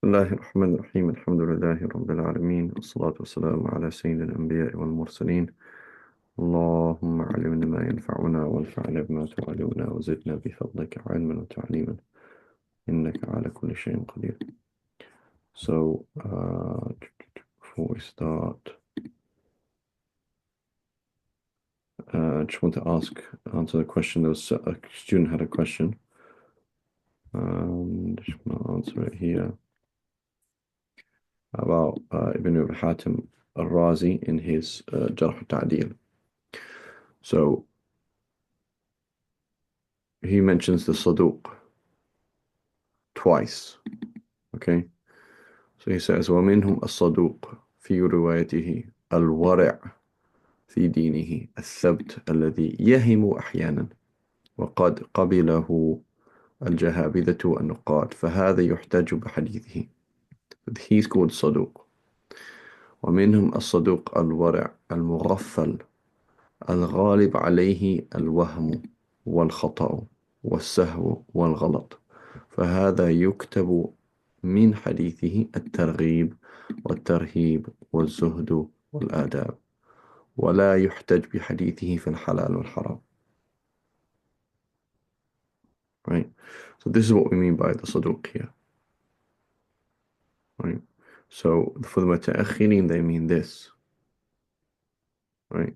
بسم الله الرحمن الرحيم. الحمد لله رب العالمين، والصلاة والسلام على سيد الأنبياء والمرسلين. اللهم علمنا ما ينفعنا وانفعنا بما تعلمنا وزدنا بفضلك علما وتعليما، إنك على كل شيء قدير. So, before we start, I just want to answer the question. There was a student had a question. Just want to answer it here about Ibn Abi Hatim al-Razi in his Jarh al-Ta'dil. So he mentions the Saduq twice. Okay, so he says ومنهم الصدوق في روايته الورع في دينه الثبت الذي يهم أحيانا وقد قبله الجهابذة والنقاد فهذا يحتج بحديثه. He's called صدوق. ومنهم الصدوق الورع المغفل الغالب عليه الوهم والخطأ والسهو والغلط فهذا يكتب من حديثه الترغيب والترهيب والزهد والآداب ولا يحتج بحديثه في الحلال والحرام. Right? So this is what we mean by the صدوق here. Right? So for the متأخرين they mean this. Right?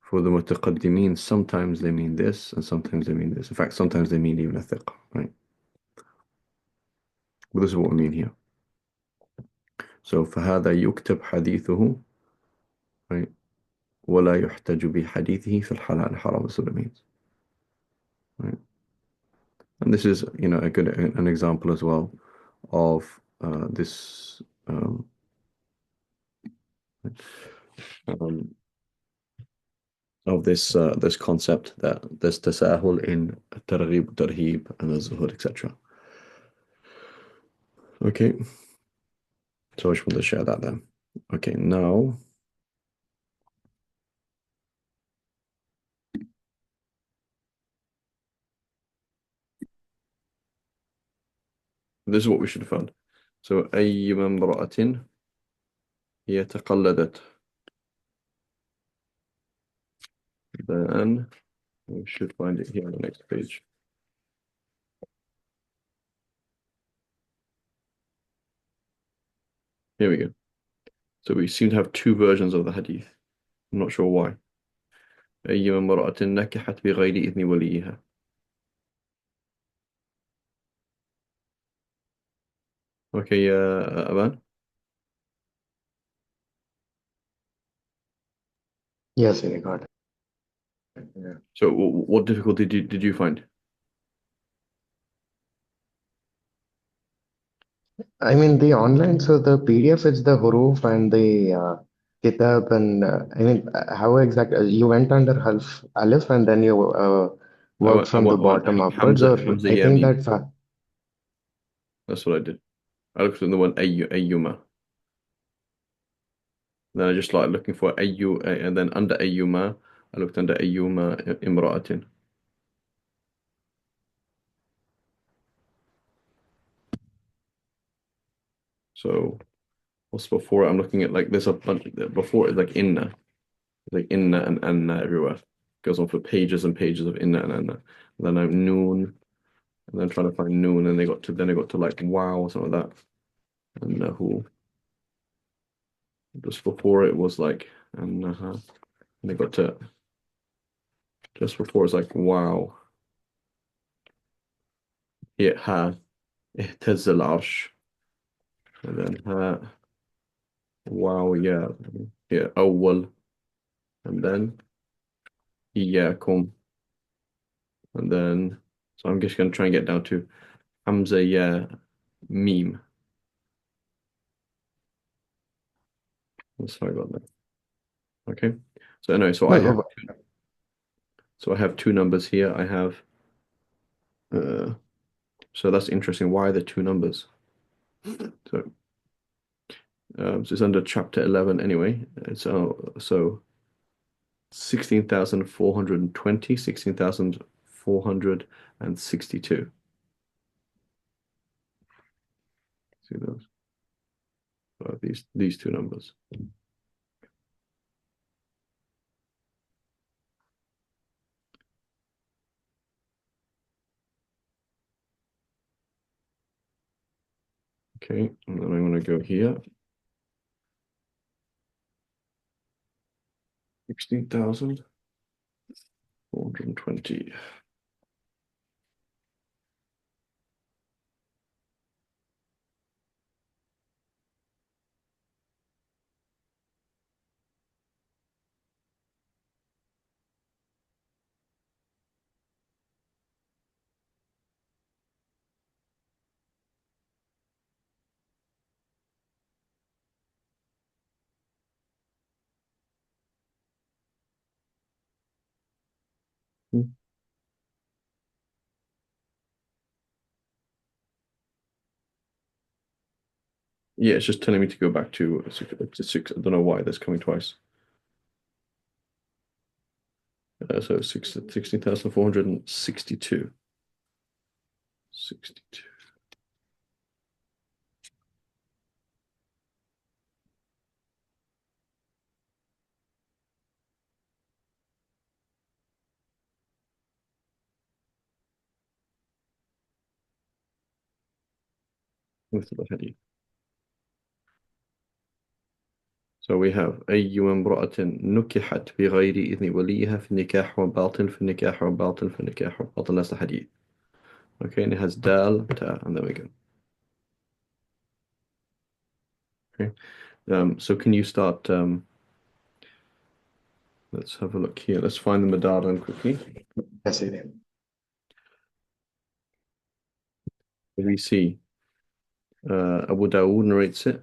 For the متقدمين sometimes they mean this and sometimes they mean this. In fact, sometimes they mean even a thiq. Right? But this is what we mean here. So فهذا يكتب حديثه, right? ولا يحتج بحديثه في الحلال والحرام. That's what it means. Right? And this is, an example as well of this um, this concept that there's tasahul in targhib, tarhib, and az-zuhud, etc. Okay, so I just wanted to share that then. Okay, now this is what we should have found. So أي امرأة هي تقلدت. Then we should find it here on the next page. Here we go. So we seem to have two versions of the hadith. I'm not sure why. أي امرأة نكحت بغير إذن وليها. Okay, Aban. Yes, I got it. Yeah. So what difficulty did you find? I mean, the online, so the PDF is the huruf and the kitab, and how exactly you went under alif and then you worked I from the went on bottom upwards, Hamza, or Hamza I think Yamim. that's That's what I did. I looked at the one Ayyuma. Then I just started looking for Ayyu, and then under Ayyuma, I looked under Ayyuma Imra'atin. So what's before it? I'm looking at like there's a bunch before it's like inna and anna everywhere. Goes on for pages and pages of inna and anna. And then I'm noon, and then trying to find noon, and then I got to like wow or something like that. And who just before it was like and they got to just before it's like wow. Yeah, ha اهتز العرش. And then ha wow, yeah أول. And then إياكم. And then so I'm just gonna try and get down to Hamza yeah meme. Sorry about that. Okay. So anyway, no. I have two numbers here. I have so that's interesting. Why are there two numbers? So so it's under chapter 11 anyway. So 16,420, 16,462. See those? These two numbers. Okay, and then I'm going to go here. 16,420. Yeah, it's just telling me to go back to six. I don't know why that's coming twice. So 16,462. 62. مثل الحديث. So we have أي امرأة نكحت بغير إذن وليها في النكاح وباطل في النكاح وباطل في النكاح وباطل. That's the hadith. Okay, and it has dal, ta, and there we go. Okay. So can you start? Let's have a look here. Let's find the madar quickly. Yes, it is. We see Abu Dawood narrates it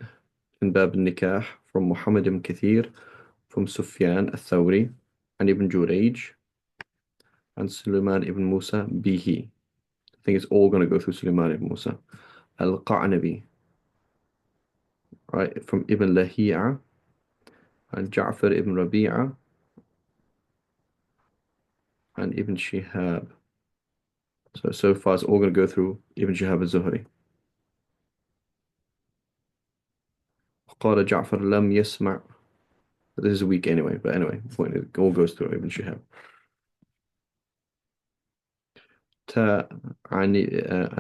in Bab al-Nikah from Muhammad ibn Kathir, from Sufyan al-Thawri, and Ibn Jurayj, and Sulaiman ibn Musa bihi. I think it's all going to go through Sulaiman ibn Musa. Al-Qa'nabi, right, from Ibn Lahi'a, and Ja'far ibn Rabi'a, and Ibn Shihab. So far it's all going to go through Ibn Shihab al-Zuhri. قال جعفر لم يسمع. This is weak anyway, but anyway, the point is it all goes through Ibn Shihab. تا عن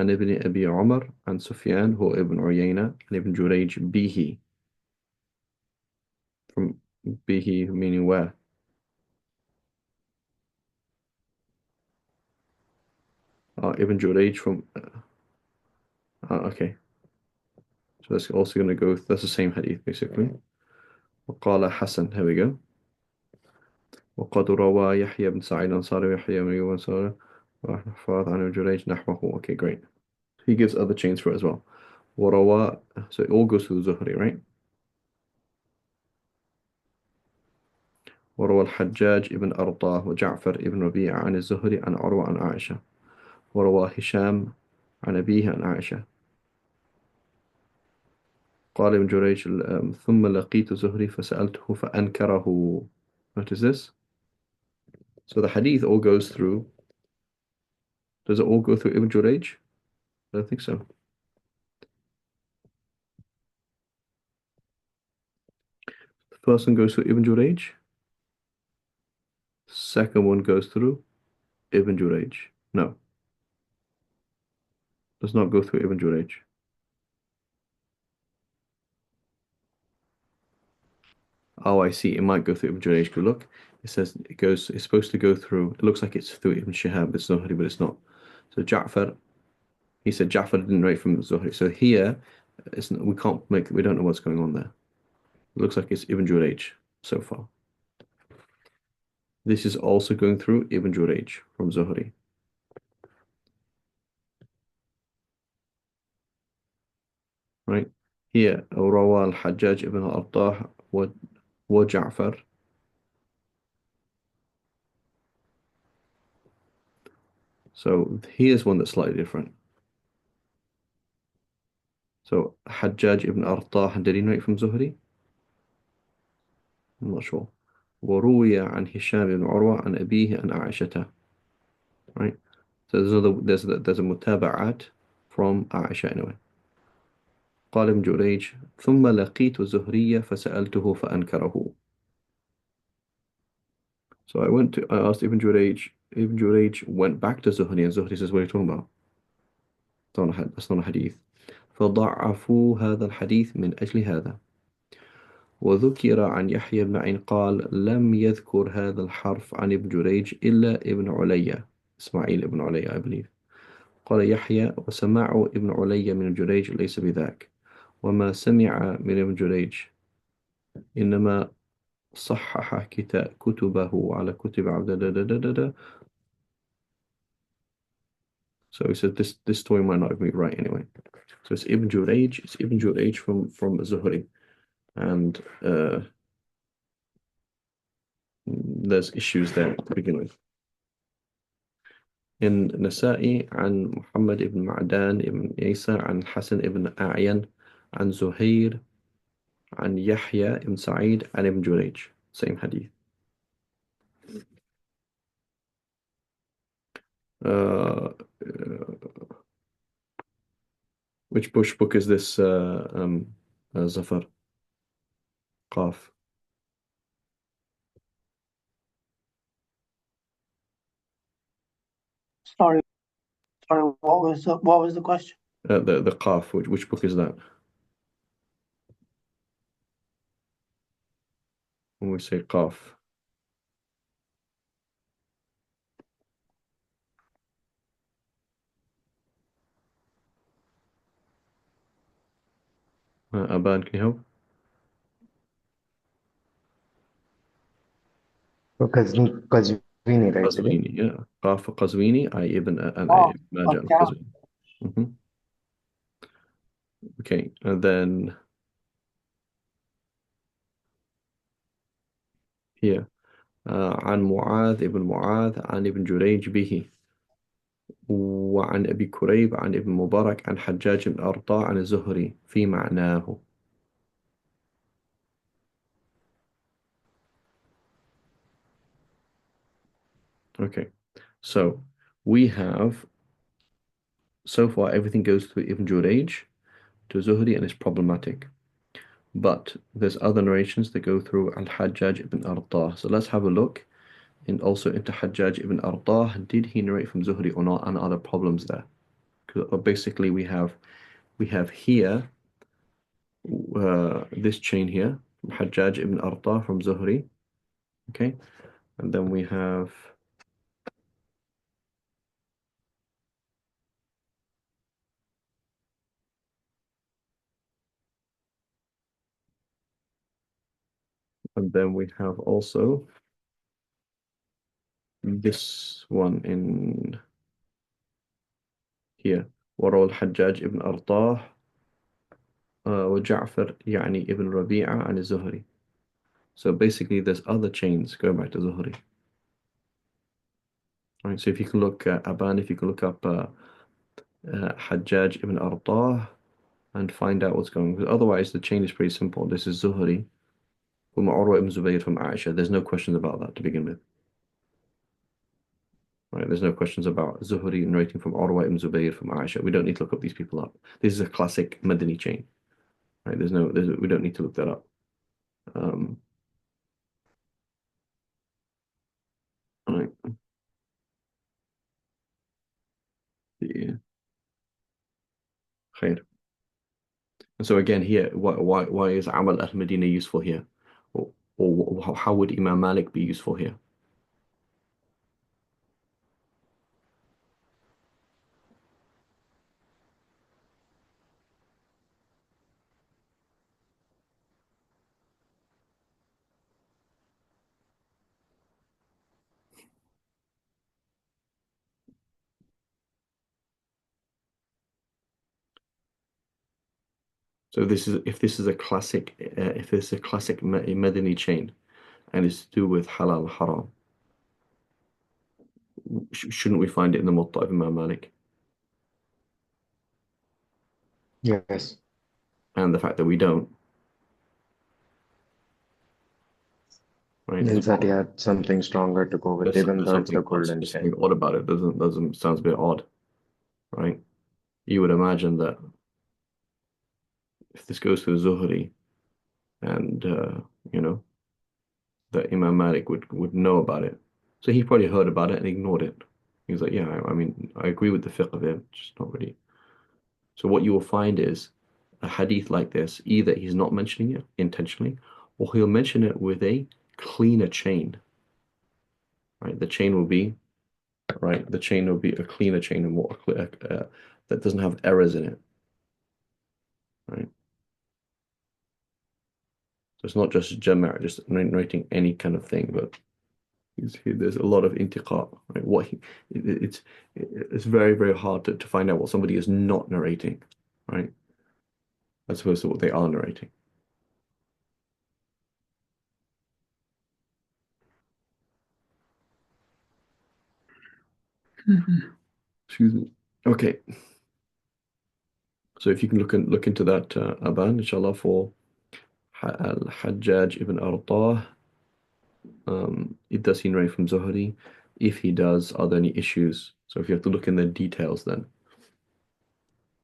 ابن أبي عمر عن سفيان هو ابن عيينة عن ابن جريج به. From به meaning where? Ibn Jurayj from okay, so that's also going to go, that's the same hadith basically. وقال حسن, here we go. وقد روى يحيى بن سعيد الأنصاري ويحيى بن أيوب الأنصاري وحفاظ عن ابن جريج نحوه. Okay, great. He gives other chains for it as well. وروى, so it all goes through the Zuhri, right? وروى الحجاج ابن أرطاه وجعفر ابن ربيعة عن الزهري عن عروة عن عائشة. وروى هشام عن أبيه عن عائشة. قال ابن جريج ثم لقيت زهري فسألته فأنكره. What is this? So the hadith all goes through. Does it all go through Ibn Jurayj? I don't think so. The first one goes through Ibn Jurayj. Second one goes through Ibn Jurayj. No, does not go through Ibn Jurayj. Oh, I see. It might go through Ibn Jurayj. Good look. It says it goes. It's supposed to go through. It looks like it's through Ibn Shihab. It's Zuhri, but it's not. So Ja'far. He said Ja'far didn't write from Zuhri. So here, we can't make. We don't know what's going on there. It looks like it's Ibn Jurayj so far. This is also going through Ibn Jurayj from Zuhri. Right here, روى الحجاج ibn al-Artah وجعفر. So here's one that's slightly different. So Hajjaj ibn Artah, did he narrate from Zuhri? I'm not sure. وروي عن هشام بن عروة عن أبيه عن عائشة. Right. So there's a mutaba'at from Aisha anyway. قال ابن جريج: ثم لقيت زهري فسألته فأنكره. So I asked Ibn Jurayj. Ibn Jurayj went back to Zuhri, and Zuhri says, what are you talking about? That's not a hadith. فضعفوا هذا الحديث من أجل هذا. وذكر عن يحيى بن معين قال: لم يذكر هذا الحرف عن ابن جريج إلا ابن عليا، إسماعيل ابن عليا I believe. قال يحيى: وسماع ابن عليا من جريج ليس بذاك، وما سمع من ابن جريج إنما صحح كتبه على كتب عبد. So he said this story might not be right anyway. So it's Ibn Jurayj. It's Ibn Jurayj from Zuhri, and there's issues there to begin with. In Nasa'i عن محمد ibn Ma'dan ibn Isa عن Hassan ibn A'yan عن Zuhair عن Yahya ibn Sa'id عن Ibn Jurayj. Same hadith. Uh, which book is this, Zafar? Qaf. Sorry, what was the question? The Qaf. Which book is that? When we say Qaf. Aban, can you help? Qazwini, right? Qazwini, yeah. Qaf Qazwini, I Ibn Oh, Majah okay. Qazwini. Okay, and then here, عن معاذ ابن معاذ عن ابن جريج به، وعن أبي كريب عن ابن مبارك عن حجاج بن أرطاء عن الزهري في معناه. Okay, so we have, so far everything goes through Ibn Jurayj to Zuhri and it's problematic. But there's other narrations that go through Al-Hajjaj ibn Artah. So let's have a look also into Hajjaj ibn Artah. Did he narrate from Zuhri or not, and other problems there? Basically we have here this chain here, Hajjaj ibn Artah from Zuhri. Okay, and then we have also this one in here, وروى الحجاج ابن أرطاه وجعفر يعني ابن ربيعة عن الزهري. So basically there's other chains going back to Zuhri. Right, so if you can look Aban, if you can look up Hajjaj ibn Artah and find out what's going on. Because otherwise the chain is pretty simple. This is Zuhri from Urwa ibn Zubayr from Aisha. There's no questions about that to begin with. Right, there's no questions about Zuhri narrating from Urwa ibn Zubayr from Aisha. We don't need to look up these people up. This is a classic Madani chain. Right, we don't need to look that up. Right. Yeah. Khair. And so again here, why is Amal al-Madina useful here? Or how would Imam Malik be useful here? So if this is a classic Madani chain and it's to do with halal and haram, shouldn't we find it in the Muwatta of Imam Malik? Yes. And the fact that we don't, right? Means that he had something stronger to go with, even though it's the golden There's chain. something odd about it. Doesn't sounds a bit odd, right? You would imagine that if this goes to Zuhri and you know, that Imam Malik would know about it. So he probably heard about it and ignored it. He was like, yeah, I mean, I agree with the fiqh of it, just not really. So what you will find is a hadith like this, either he's not mentioning it intentionally, or he'll mention it with a cleaner chain, right? The chain will be, right? The chain will be a cleaner chain and more that doesn't have errors in it, right? So it's not just jama', just narrating any kind of thing, but there's a lot of intiqa, right? It's very, very hard to find out what somebody is not narrating, right? As opposed to what they are narrating. Excuse me. Okay. So if you can look into that Aban, inshallah, for Al-Hajjaj ibn Artah, does he narrate from Zuhri? If he does, are there any issues? So if you have to look in the details then.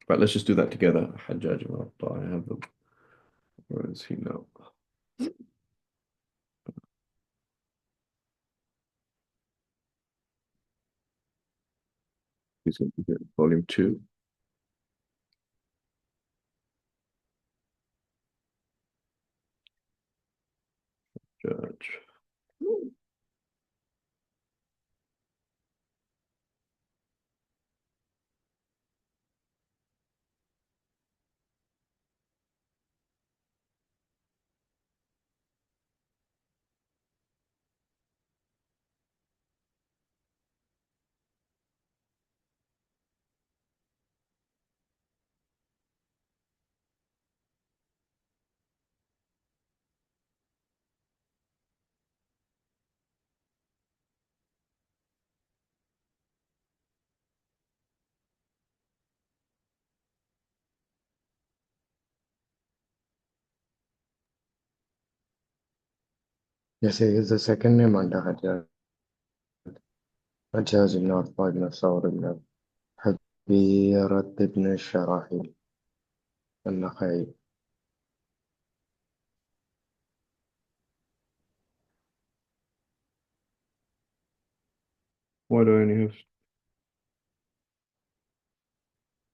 Right, let's just do that together. Hajjaj ibn Artah, I have them. Where is he now? He's going to be volume 2. Judge. Yes, he is the second name under Hajjaj. Hajjaj ibn Arfa ibn Thawr ibn Habirat ibn Sharahil al-Nakhai. Why do I only have...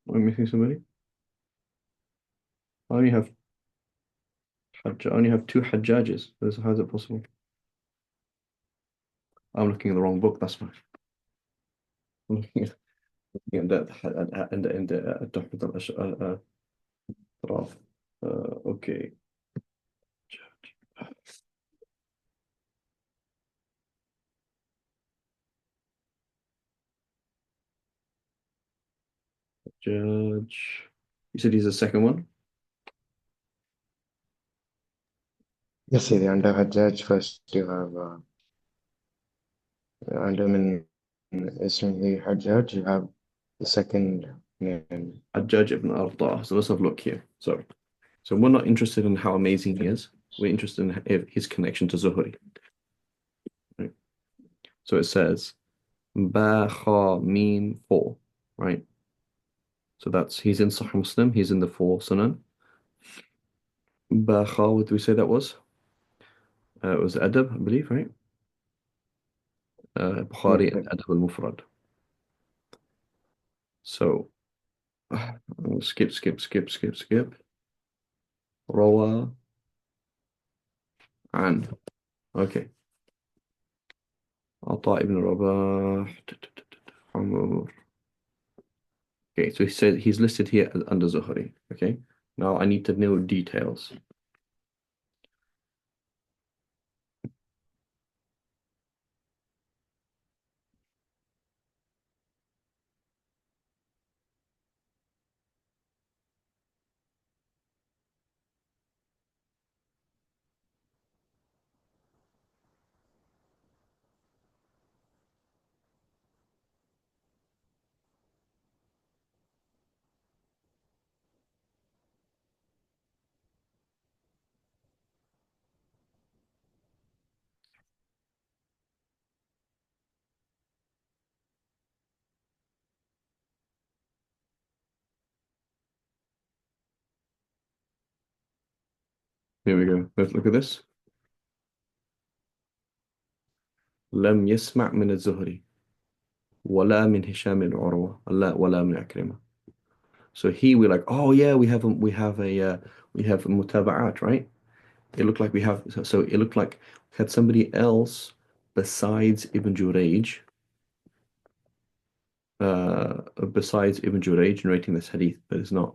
Am I missing somebody? I only have I only have 2 Hajjages. How is it possible? I'm looking at the wrong book, that's fine. I'm looking at that and Tuhfat al-Ashraf. Okay. Judge. You said he's the second one? Yes, see, under Hajjaj first you have under min Ismaili Hajjaj, you have the second name. Hajjaj ibn Arta. So let's have a look here. So we're not interested in how amazing he is. We're interested in his connection to Zuhri. Right? So it says Ba Kha Mim 4, right? So he's in Sahih Muslim, he's in the 4 Sunan. Ba Kha, what did we say that was? It was Adab, I believe, right? Bukhari and Okay. Adab al-Mufrad. So skip. Rawa an. Okay. Ata ibn Rabah. Okay, so he said he's listed here under Zuhri. Okay. Now I need to know details. Here we go. Let's look at this. لم يسمع من الزهري ولا من هشام العروة ولا من عكرمة. So here we're like, oh yeah, we have mutaba'at, right? It looked like we have, so it looked like we had somebody else besides Ibn Jurayj, narrating this hadith, but it's not.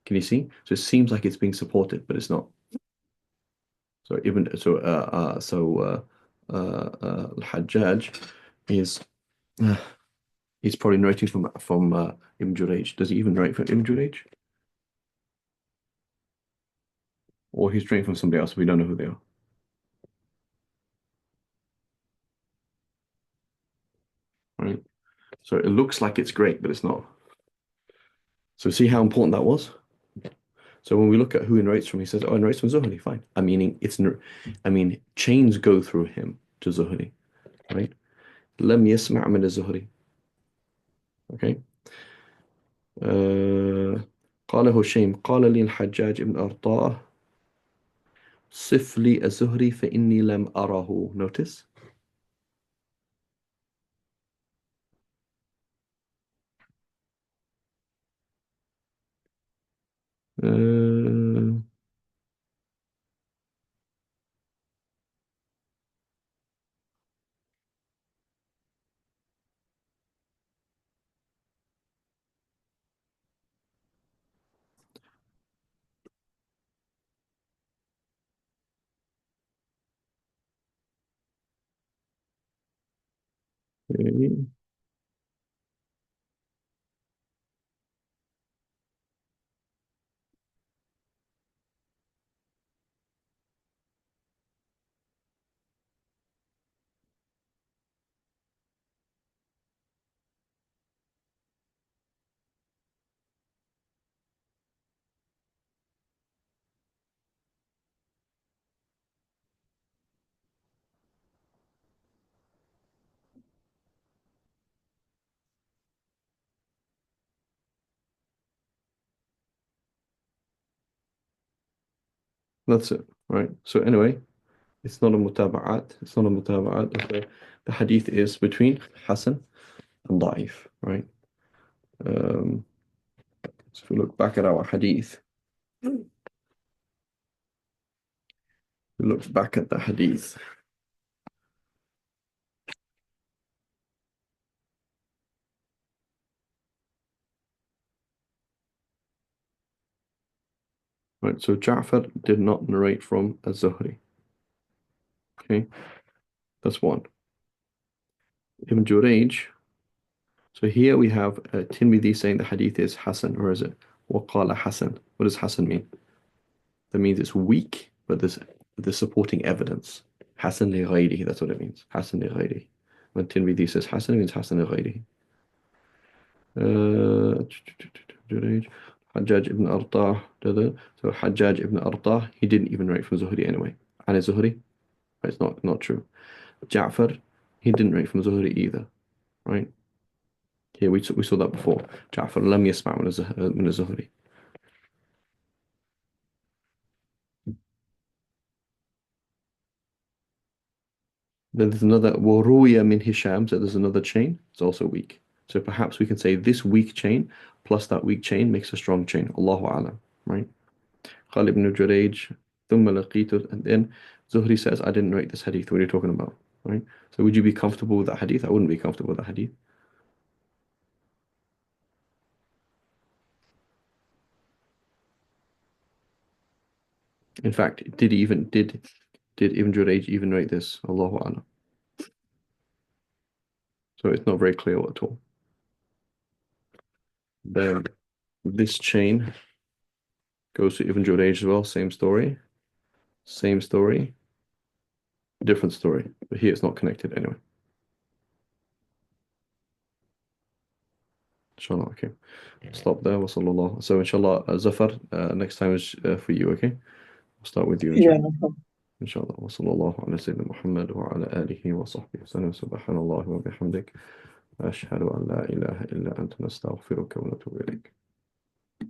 Can you see? So it seems like it's being supported, but it's not. So Al-Hajjaj is he's probably narrating from Ibn Jurayj. Does he even narrate from Ibn Jurayj? Or he's narrating from somebody else, we don't know who they are. Right? So it looks like it's great, but it's not. So see how important that was? So when we look at who he narrates from, he says, "Oh, he narrates from Zuhri." Fine. I mean, chains go through him to Zuhri, right? لم يسمع من الزهري. Okay. قال هشيم قال لي الحجاج ابن أرطاة صف لي الزهري فإني لم أره. Notice. Uh, okay. That's it, right? So anyway, it's not a mutaba'at. It's not a mutaba'at. The hadith is between Hasan and Da'if, right? So if we look back at our hadith, we look back at the hadith. Right, so Ja'far did not narrate from Az-Zuhri. Okay, that's one. Ibn Jurayj. So here we have Tirmidhi saying the hadith is Hasan, or is it وقال Hasan? What does Hasan mean? That means it's weak, but there's supporting evidence. Hasan li ghayrihi, that's what it means. Hasan li ghayrihi. When Tirmidhi says Hasan, it means Hasan li ghayrihi. Jurayj, Hajjaj ibn Artah. So Hajjaj ibn Artah, he didn't even write from Zuhri anyway. And Zuhri, it's not true. Ja'far, he didn't write from Zuhri either, right? Here we saw that before. Ja'far لم يسمع من الزهري. Then there's another وروي من هشام, so there's another chain. It's also weak. So perhaps we can say this weak chain plus that weak chain makes a strong chain. Allahu a'lam, right? قال ابن جريج ثم لقيت, and then Zuhri says, I didn't write this hadith. What are you talking about, right? So would you be comfortable with that hadith? I wouldn't be comfortable with that hadith. In fact, did Ibn Jurayj even write this? Allahu a'lam. So it's not very clear at all. Then this chain goes to Ibn Jurayj as well. Same story, different story. But here it's not connected anyway. Inshallah, okay. Stop there. Wasallallahu. So inshallah, Zafar, next time is for you, okay? We'll start with you, Yeah, inshallah. no problem. إن شاء الله وصلى الله على سيدنا محمد وعلى آله وصحبه وسلم سبحان الله وبحمدك أشهد أن لا إله إلا أنت نستغفرك ونتوب إليك